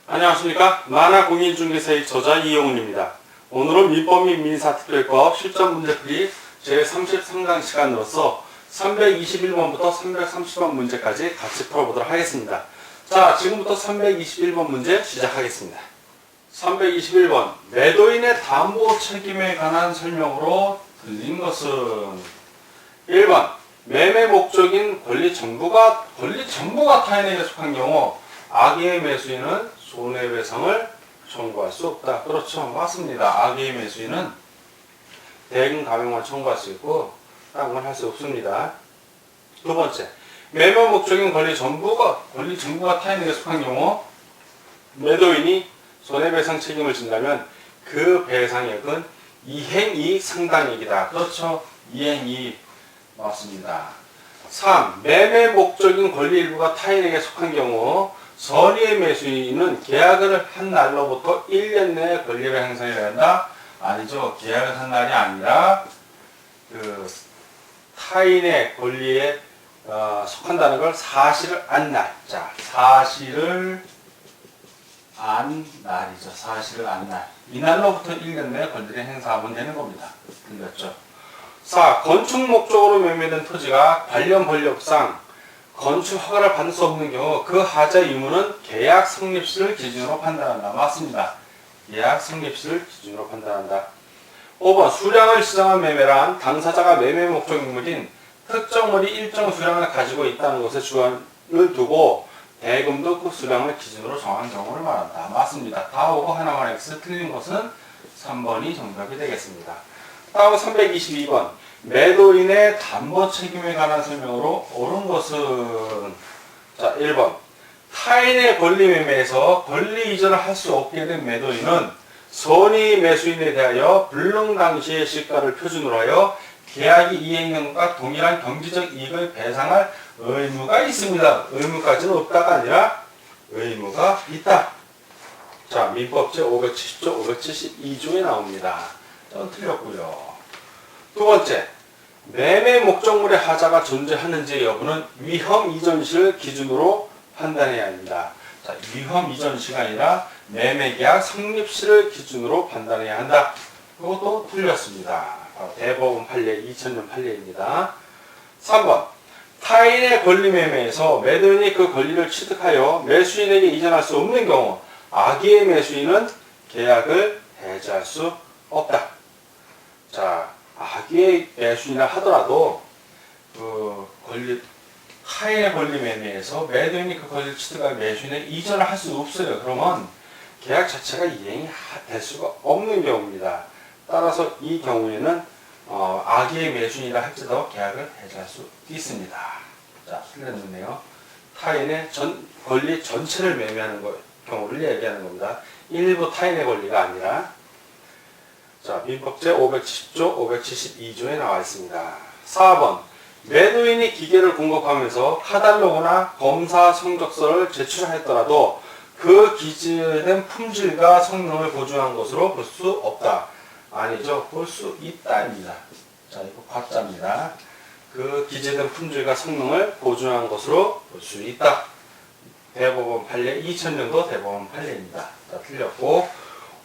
안녕하십니까. 만화공인중개사의 저자 이용훈입니다. 오늘은 민법 및 민사특별법 실전문제풀이 제33강 시간으로서 321번부터 330번 문제까지 같이 풀어보도록 하겠습니다. 자, 지금부터 321번 문제 시작하겠습니다. 321번 매도인의 담보 책임에 관한 설명으로 틀린 것은 1번 매매 목적인 권리 전부가 타인에게 속한 경우 악의의 매수인은 손해배상을 청구할 수 없다. 그렇죠. 맞습니다. 악의의 매수인은 대금 감형만 청구할 수 있고 다른 건 할 수 없습니다. 두 번째, 매매 목적인 권리 전부가 타인에게 속한 경우 매도인이 손해배상 책임을 진다면 그 배상액은 이행이익 상당액이다. 그렇죠. 이행이익 맞습니다. 3. 매매 목적인 권리 일부가 타인에게 속한 경우 선의의 매수인은 계약을 한 날로부터 1년 내에 권리를 행사해야 한다. 아니죠. 계약을 한 날이 아니라 타인의 권리에 속한다는 걸 사실을 안 날. 자, 사실을 안 날이죠. 사실을 안 날. 이날로부터 1년 내에 권리를 행사하면 되는 겁니다. 틀렸죠. 4. 건축 목적으로 매매된 토지가 관련 권리법상 건축 허가를 받을 수 없는 경우 그 하자 의무는 계약 성립시를 기준으로 판단한다. 맞습니다. 계약 성립시를 기준으로 판단한다. 5번 수량을 시정한 매매란 당사자가 매매 목적 인물인 특정물이 일정 수량을 가지고 있다는 것에 주관을 두고 대금도 그 수량을 기준으로 정한 경우를 말한다. 맞습니다. 다 오고 하나만 X 틀린 것은 3번이 정답이 되겠습니다. 다음 322번 매도인의 담보 책임에 관한 설명으로 옳은 것은 자 1번 타인의 권리 매매에서 권리 이전을 할 수 없게 된 매도인은 선의 매수인에 대하여 불능 당시의 시가를 표준으로 하여 계약이 이행된 것과 동일한 경제적 이익을 배상할 의무가 있습니다. 의무까지는 없다가 아니라 의무가 있다. 자, 민법 제570조, 572조에 나옵니다. 전 틀렸고요. 두 번째, 매매 목적물의 하자가 존재하는지 여부는 위험 이전시를 기준으로 판단해야 합니다. 자, 위험 이전시가 아니라 매매계약 성립시를 기준으로 판단해야 한다. 그것도 틀렸습니다. 대법원 판례 2000년 판례입니다. 3번 타인의 권리 매매에서 매도인이 그 권리를 취득하여 매수인에게 이전할 수 없는 경우 악의의 매수인은 계약을 해지할 수 없다. 자, 악의의 매수인이라 하더라도 타인의 권리 매매에서 매도인이 그 권리를 취득하여 매수인에게 이전을 할 수 없어요. 그러면 계약 자체가 이행이 될 수가 없는 경우입니다. 따라서 이 경우에는 악의의 매수인이라 할지라도 계약을 해지할 수 있습니다. 자, 틀렸네요. 타인의 권리 전체를 매매하는 경우를 얘기하는 겁니다. 일부 타인의 권리가 아니라. 자, 민법 제570조, 572조에 나와 있습니다. 4번 매도인이 기계를 공급하면서 카탈로그나 검사 성적서를 제출했더라도 그 기재된 품질과 성능을 보증한 것으로 볼 수 없다. 아니죠. 볼 수 있다입니다. 자, 이거 과자입니다. 그 기재된 품질과 성능을 보증한 것으로 볼 수 있다. 대법원 판례 2000년도 대법원 판례입니다. 자, 틀렸고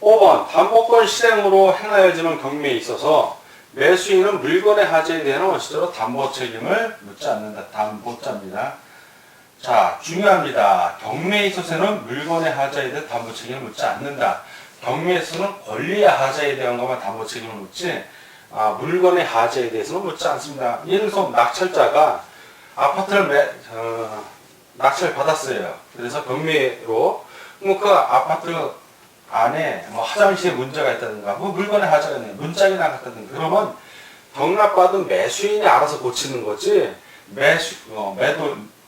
5번 담보권 실행으로 행하여지는 경매에 있어서 매수인은 물건의 하자에 대한 원칙적으로 담보 책임을 묻지 않는다. 담보자입니다. 자, 중요합니다. 경매에 있어서는 물건의 하자에 대해 담보 책임을 묻지 않는다. 경매에서는 권리의 하자에 대한 것만 담보 책임을 묻지 물건의 하자에 대해서는 묻지 않습니다. 예를 들어서 낙찰자가 아파트를 낙찰 받았어요. 그래서 경매로 그 아파트 안에 화장실에 문제가 있다든가 물건의 하자가 있네. 문짝이 나갔다든가 그러면 경락받은 매수인이 알아서 고치는 거지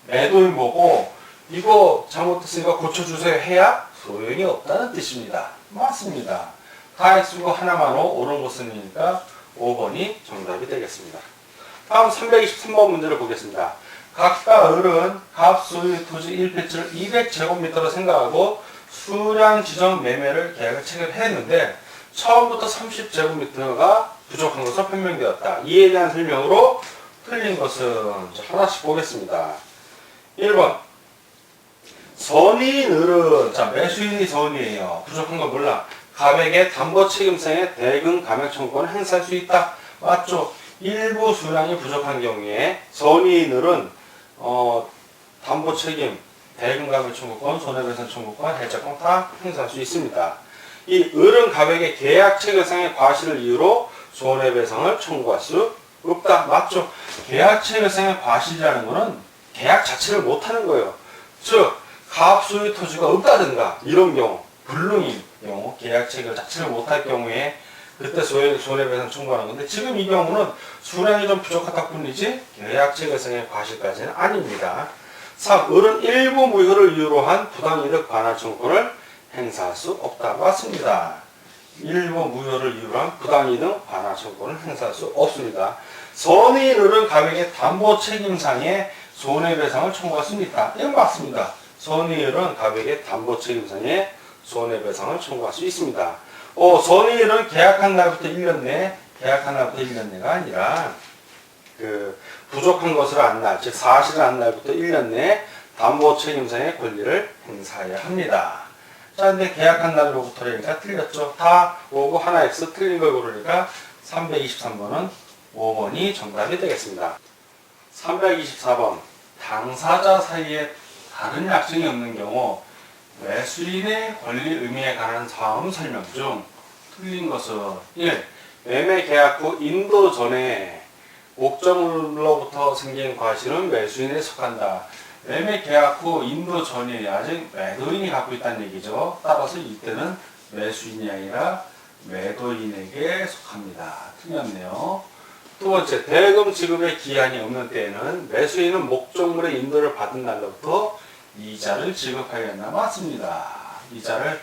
매도인 보고 이거 잘못됐으니까 고쳐주세요 해야 소용이 없다는 뜻입니다. 맞습니다. 다 X고 하나만으로 옳은 것은이니까 5번이 정답이 되겠습니다. 다음 323번 문제를 보겠습니다. 각각 을은 갑 소유 토지 1피츠를 200제곱미터로 생각하고 수량 지정 매매를 계약을 체결했는데 처음부터 30제곱미터가 부족한 것으로 판명되었다. 이에 대한 설명으로 틀린 것은 하나씩 보겠습니다. 1번 선의늘은, 자, 매수인이 선의예요. 부족한 거 몰라. 가액의 담보 책임상의 대금 감액 청구권을 행사할 수 있다. 맞죠? 일부 수량이 부족한 경우에 선의늘은 담보 책임, 대금 감액 청구권, 손해배상 청구권, 해자권 다 행사할 수 있습니다. 이 을은 가액의 계약 체결상의 과실을 이유로 손해배상을 청구할 수 없다. 맞죠? 계약 체결상의 과실이라는 것은 계약 자체를 못하는 거예요. 즉, 가압 소유 토지가 없다든가 이런 경우, 불능인 경우, 계약 체결 자체를 못할 경우에 그때 손해배상 청구하는 건데, 지금 이 경우는 수량이 좀 부족하다 뿐이지 계약 체결상의 과실까지는 아닙니다. 3. 을은 일부 무효를 이유로 한 부당이득 반환 청구권을 행사할 수 없다. 맞습니다. 일부 무효를 이유로 한 부당이득 반환 청구권을 행사할 수 없습니다. 선의는 가액의 담보 책임상의 손해배상을 청구할 수 있다. 이건 맞습니다. 선의는 가액의 담보 책임상의 손해배상을 청구할 수 있습니다. 선의는 계약한 날부터 1년 내, 계약한 날부터 1년 내가 아니라 부족한 것을 안 날, 즉 사실을 안 날부터 1년 내에 담보 책임상의 권리를 행사해야 합니다. 자, 근데 계약한 날로부터니까 틀렸죠. 다 오고 하나 X 틀린 걸 고르니까 323번은 5번이 정답이 되겠습니다. 324번. 당사자 사이에 다른 약정이 없는 경우 매수인의 권리 의미에 관한 사항 설명 중 틀린 것은 1. 매매 계약 후 인도 전에 목적물로부터 생긴 과실은 매수인에 속한다. 매매 계약 후 인도 전에 아직 매도인이 갖고 있다는 얘기죠. 따라서 이때는 매수인이 아니라 매도인에게 속합니다. 틀렸네요. 두 번째, 대금 지급의 기한이 없는 때에는 매수인은 목적물의 인도를 받은 날로부터 이자를 지급하여야 한다. 맞습니다. 이자를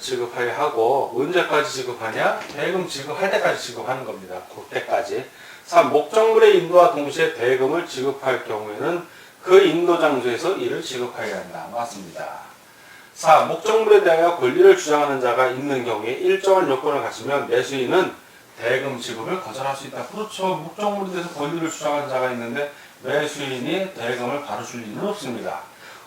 지급하여 하고 언제까지 지급하냐? 대금 지급할 때까지 지급하는 겁니다. 그때까지. 3. 목적물의 인도와 동시에 대금을 지급할 경우에는 그 인도 장소에서 이를 지급하여야 한다. 맞습니다. 4. 목적물에 대하여 권리를 주장하는 자가 있는 경우에 일정한 요건을 갖추면 매수인은 대금 지급을 거절할 수 있다. 그렇죠. 목적물에 대해서 권리를 주장하는 자가 있는데 매수인이 대금을 바로 줄 리는 없습니다.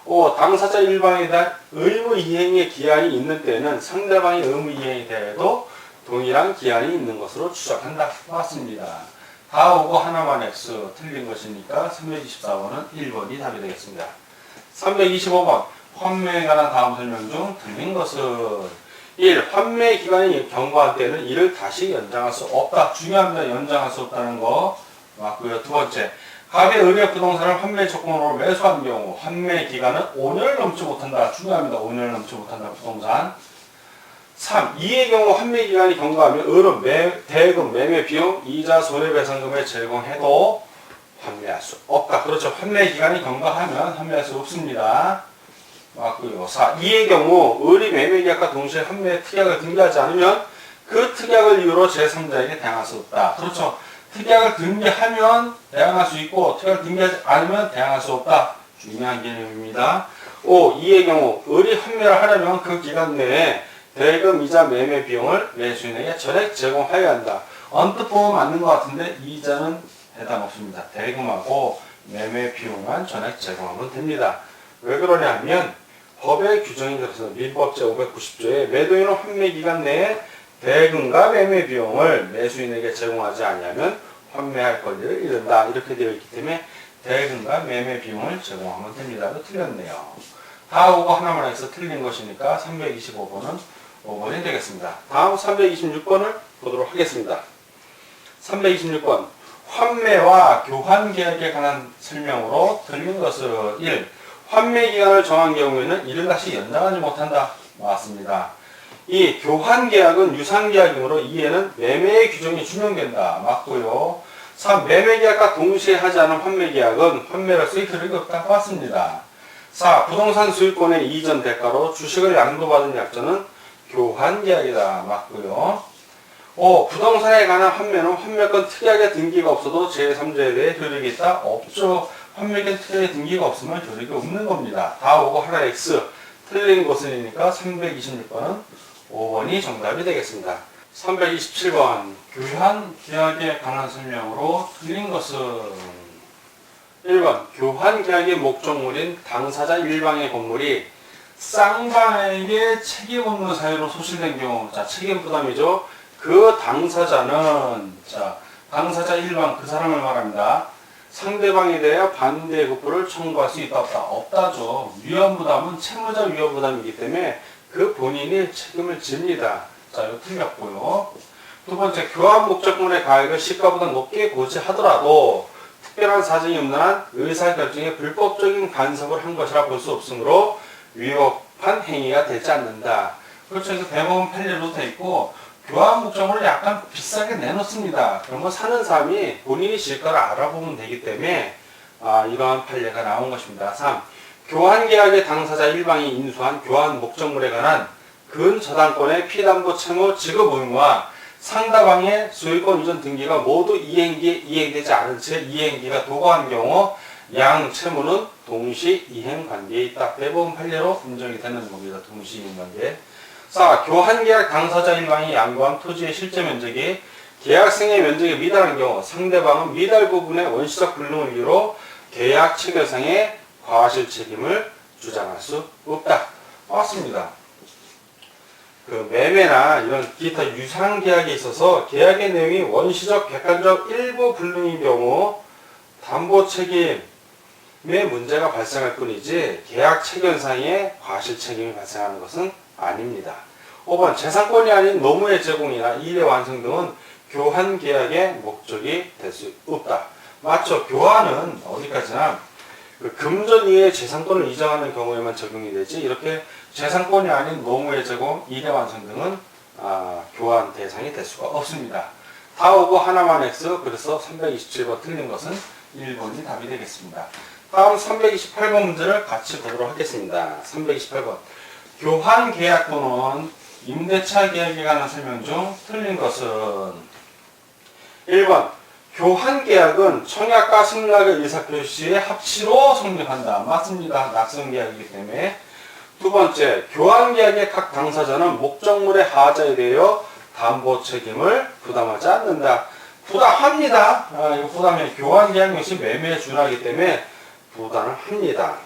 5. 당사자 일방에 대한 의무 이행의 기한이 있는 때는 상대방의 의무 이행에 대해도 동일한 기한이 있는 것으로 추정한다. 맞습니다. 다 오고 하나만 X 틀린 것이니까 324번은 1번이 답이 되겠습니다. 325번. 환매에 관한 다음 설명 중 틀린 것은 1. 환매 기간이 경과한 때는 이를 다시 연장할 수 없다. 중요합니다. 연장할 수 없다는 거 맞고요. 두 번째. 갑의 의뢰 부동산을 환매 조건으로 매수한 경우 환매 기간은 5년을 넘지 못한다. 중요합니다. 5년을 넘지 못한다. 부동산. 3. 이의 경우 환매 기간이 경과하면 을은 대금, 매매 비용, 이자, 손해배상금을 제공해도 환매할 수 없다. 그렇죠. 환매 기간이 경과하면 환매할 수 없습니다. 맞고요. 4. 이의 경우 을이 매매 계약과 동시에 환매 특약을 등기하지 않으면 그 특약을 이유로 제3자에게 대항할 수 없다. 그렇죠. 특약을 등기하면 대항할 수 있고 특약을 등기하지 않으면 대항할 수 없다. 중요한 개념입니다. 5. 이의 경우 을이 환매를 하려면 그 기간 내에 대금, 이자, 매매 비용을 매수인에게 전액 제공하여야 한다. 언뜻 보면 맞는 것 같은데 이자는 해당 없습니다. 대금하고 매매 비용만 전액 제공하면 됩니다. 왜 그러냐 하면 법의 규정이 그래서 민법 제590조에 매도인은 환매 기간 내에 대금과 매매 비용을 매수인에게 제공하지 아니하면 환매할 권리를 잃는다. 이렇게 되어 있기 때문에 대금과 매매 비용을 제공하면 됩니다. 틀렸네요. 다 오고 하나만 해서 틀린 것이니까 325번은 5번이 되겠습니다. 다음 326번을 보도록 하겠습니다. 326번. 환매와 교환 계약에 관한 설명으로 틀린 것은 1. 환매 기간을 정한 경우에는 이를 다시 연장하지 못한다. 맞습니다. 2. 교환 계약은 유상 계약이므로 이에는 매매의 규정이 준용된다. 맞고요. 3. 매매 계약과 동시에 하지 않은 환매 계약은 환매로서의 효력이 없다. 맞습니다. 4. 부동산 소유권의 이전 대가로 주식을 양도받은 약정은 교환 계약이다. 맞고요. 5. 부동산에 관한 환매는 환매권 특약의 등기가 없어도 제3자에 대해 효력이 있다. 없죠. 환매권 특약의 등기가 없으면 효력이 없는 겁니다. 다 오고 하나 X 틀린 것이니까 326번은 5번이 정답이 되겠습니다. 327번. 교환 계약에 관한 설명으로 틀린 것은 1번 교환계약의 목적물인 당사자 일방의 건물이 쌍방에게 책임 없는 사유로 소실된 경우, 자 책임 부담이죠. 그 당사자는 자 당사자 일방 그 사람을 말합니다. 상대방에 대하여 반대 급부를 청구할 수 있다 없다? 없다죠. 위험부담은 채무자 위험부담이기 때문에 그 본인이 책임을 집니다. 자 이거 틀렸고요. 두 번째, 교환 목적물의 가액을 시가보다 높게 고지하더라도 특별한 사정이 없는 한 의사결정에 불법적인 간섭을 한 것이라 볼 수 없으므로 위법한 행위가 되지 않는다. 그렇죠. 그래서 대법원 판례로 돼 있고 교환 목적물을 약간 비싸게 내놓습니다. 그러면 사는 사람이 본인이 시가를 알아보면 되기 때문에 이러한 판례가 나온 것입니다. 3. 교환계약의 당사자 일방이 인수한 교환 목적물에 관한 근저당권의 피담보 채무 지급 의무와 상대방의 소유권 이전 등기가 모두 이행되지 않은 채 이행기가 도구한 경우 양 채무는 동시 이행 관계에 있다. 대법원 판례로 인정이 되는 겁니다. 동시 이행 관계. 4. 교환계약 당사자 일방이 양도한 토지의 실제 면적이 계약생의 면적에 미달한 경우 상대방은 미달 부분의 원시적 불능을 이유로 계약 체결상의 과실 책임을 주장할 수 없다. 맞습니다. 그 매매나 이런 기타 유상 계약에 있어서 계약의 내용이 원시적 객관적 일부 불능인 경우 담보 책임에 문제가 발생할 뿐이지 계약 체결상의 과실 책임이 발생하는 것은 아닙니다. 5번 재산권이 아닌 노무의 제공이나 일의 완성 등은 교환 계약의 목적이 될 수 없다. 맞죠? 교환은 어디까지나 그 금전 이외의 재산권을 이전하는 경우에만 적용이 되지 이렇게 재산권이 아닌 노무의 제공, 일의 완성 등은 교환 대상이 될 수가 없습니다. 다 오고 하나만 X, 그래서 327번 틀린 것은 1번이 답이 되겠습니다. 다음 328번 문제를 같이 보도록 하겠습니다. 328번. 교환 계약 또는 임대차 계약에 관한 설명 중 틀린 것은 1번. 교환 계약은 청약과 승낙의 의사표시의 합치로 성립한다. 맞습니다. 낙선 계약이기 때문에. 두 번째, 교환 계약의 각 당사자는 목적물의 하자에 대하여 담보 책임을 부담하지 않는다. 부담합니다. 이거 부담해. 교환 계약 역시 매매의 준하기 때문에 부담을 합니다.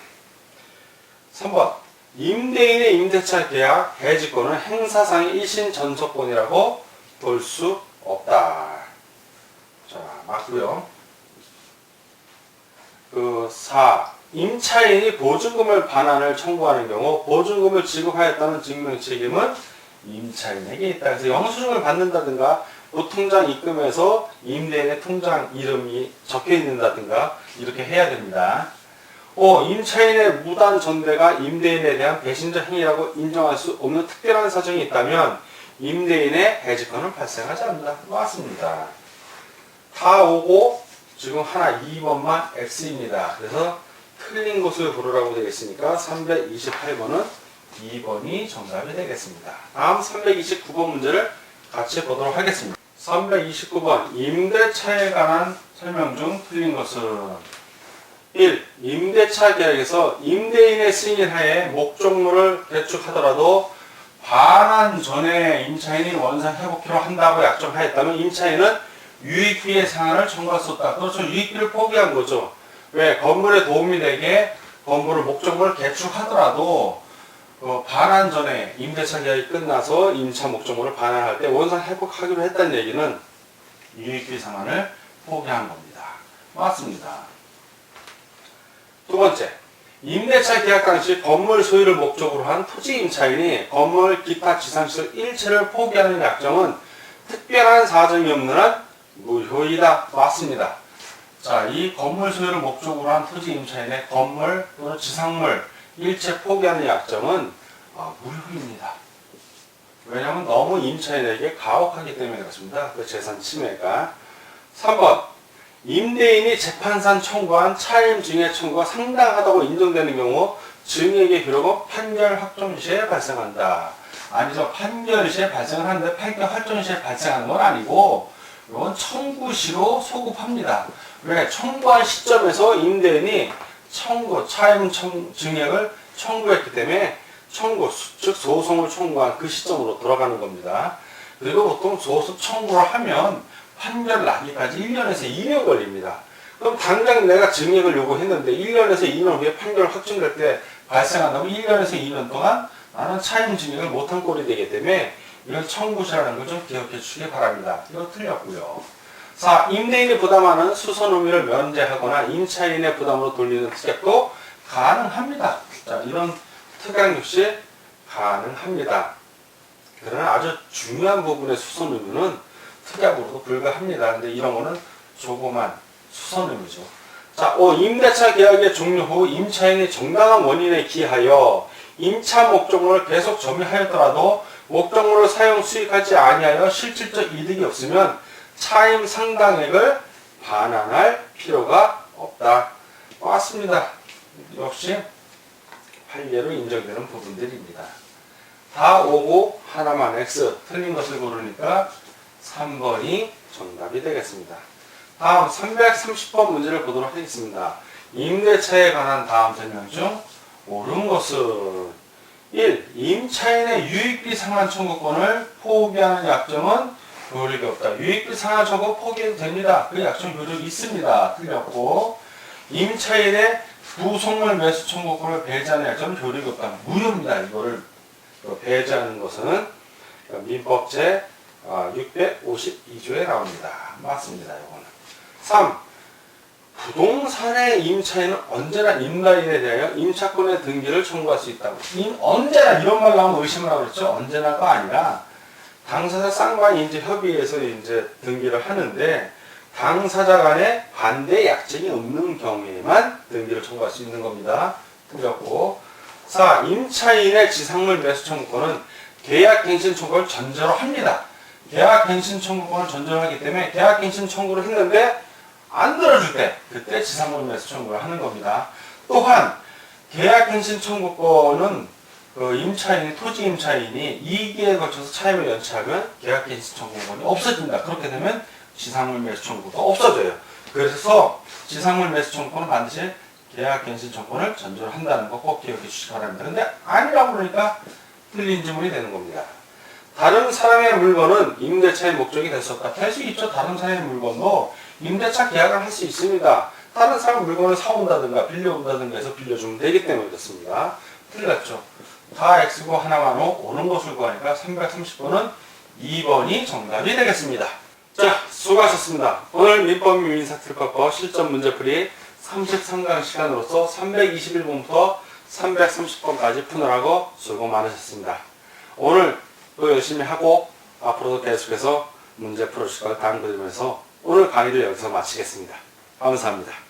3번, 임대인의 임대차 계약 해지권은 행사상의 일신 전속권이라고 볼 수 없다. 자, 맞고요. 4. 임차인이 보증금을 반환을 청구하는 경우 보증금을 지급하였다는 증명 책임은 임차인에게 있다. 그래서 영수증을 받는다든가 보통장 입금해서 임대인의 통장 이름이 적혀 있는다든가 이렇게 해야 됩니다. 5. 임차인의 무단 전대가 임대인에 대한 배신자 행위라고 인정할 수 없는 특별한 사정이 있다면 임대인의 해지권은 발생하지 않는다. 맞습니다. 다 오고 지금 하나 2번만 X입니다. 그래서 틀린 것을 고르라고 되어 있으니까 328번은 2번이 정답이 되겠습니다. 다음 329번 문제를 같이 보도록 하겠습니다. 329번 임대차에 관한 설명 중 틀린 것은 1. 임대차 계약에서 임대인의 승인하에 목적물을 개축하더라도 반환 전에 임차인이 원상 회복키로 한다고 약정하였다면 임차인은 유익비의 상한을 청구할 수 없다. 그렇죠. 유익비를 포기한 거죠. 왜? 건물에 도움이 되게 건물을 목적물을 개축하더라도 반환 전에 임대차 계약이 끝나서 임차 목적물을 반환할 때 원상 회복하기로 했다는 얘기는 유익비 상한을 포기한 겁니다. 맞습니다. 두 번째, 임대차 계약 당시 건물 소유를 목적으로 한 토지 임차인이 건물 기타 지상시설 일체를 포기하는 약정은 특별한 사정이 없는 한 무효이다. 맞습니다. 자, 이 건물 소유를 목적으로 한 토지 임차인의 건물 또는 지상물 일체 포기하는 약정은 무효입니다. 왜냐하면 너무 임차인에게 가혹하기 때문에 그렇습니다. 그 재산 침해가. 3번, 임대인이 재판상 청구한 차임 증액 청구가 상당하다고 인정되는 경우 증액의 기록은 판결 확정 시에 발생한다. 아니죠. 판결 시에 발생을 하는데 판결 확정 시에 발생하는 건 아니고 이건 청구 시로 소급합니다. 왜? 청구한 시점에서 임대인이 차임 증액을 청구했기 때문에 즉 소송을 청구한 그 시점으로 돌아가는 겁니다. 그리고 보통 소송 청구를 하면 판결 나기까지 1년에서 2년 걸립니다. 그럼 당장 내가 증액을 요구했는데 1년에서 2년 후에 판결 확정될 때 발생한다면 1년에서 2년 동안 나는 차임 증액을 못한 꼴이 되기 때문에 이걸 청구시라는 걸 좀 기억해 주시기 바랍니다. 이거 틀렸고요. 4. 임대인이 부담하는 수선 의무를 면제하거나 임차인의 부담으로 돌리는 특약도 가능합니다. 자, 이런 특약 역시 가능합니다. 그러나 아주 중요한 부분의 수선 의무는 특약으로도 불가합니다. 근데 이런 거는 조그만 수선 의무죠. 자, 5. 임대차 계약의 종료 후 임차인이 정당한 원인에 기하여 임차 목적물을 계속 점유하였더라도 목적물을 사용 수익하지 아니하여 실질적 이득이 없으면 차임 상당액을 반환할 필요가 없다. 맞습니다. 역시 판례로 인정되는 부분들입니다. 다 오고 하나만 X 틀린 것을 고르니까 3번이 정답이 되겠습니다. 다음 330번 문제를 보도록 하겠습니다. 임대차에 관한 다음 설명 중 옳은 것은 1. 임차인의 유익비 상환 청구권을 포기하는 약정은 효력이 없다. 유익비 상환 청구 포기해도 됩니다. 그 약정 효력이 있습니다. 틀렸고 임차인의 부속물 매수 청구권을 배제하는 약정은 효력이 없다. 무효입니다. 이거를 배제하는 것은 민법제 652조에 나옵니다. 맞습니다. 이거는. 3. 부동산의 임차인은 언제나 임라인에 대하여 임차권의 등기를 청구할 수 있다고. 언제나 이런 말 나오면 의심을 하고 그랬죠. 언제나가 아니라 당사자 쌍방이 이제 협의해서 이제 등기를 하는데 당사자 간에 반대 약정이 없는 경우에만 등기를 청구할 수 있는 겁니다. 틀렸고. 4. 임차인의 지상물 매수 청구권은 계약갱신 청구를 전제로 합니다. 계약갱신 청구권을 전제로 하기 때문에 계약갱신 청구를 했는데 안 들어줄 때 그때 지상물 매수 청구를 하는 겁니다. 또한 계약갱신 청구권은 그 임차인이 토지 임차인이 2기에 걸쳐서 차임을 연체하면 계약갱신 청구권이 없어집니다. 그렇게 되면 지상물 매수 청구가 없어져요. 그래서 지상물 매수 청구권은 반드시 계약갱신 청구권을 전제로 한다는 거 꼭 기억해 주시기 바랍니다. 근데 아니라고 그러니까 틀린 지문이 되는 겁니다. 다른 사람의 물건은 임대차의 목적이 될 수 없다. 될 수 있죠. 다른 사람의 물건도 임대차 계약을 할 수 있습니다. 다른 사람 물건을 사온다든가 빌려온다든가 해서 빌려주면 되기 때문에 그렇습니다. 틀렸죠. 다 X고 하나만 O, 오는 것을 구하니까 330번은 2번이 정답이 되겠습니다. 자, 수고하셨습니다. 오늘 민법 및 민사특법법 실전 문제풀이 33강 시간으로서 321번부터 330번까지 푸느라고 수고 많으셨습니다. 오늘 또 열심히 하고 앞으로도 계속해서 문제 풀어주실 걸 당부드리면서 오늘 강의를 여기서 마치겠습니다. 감사합니다.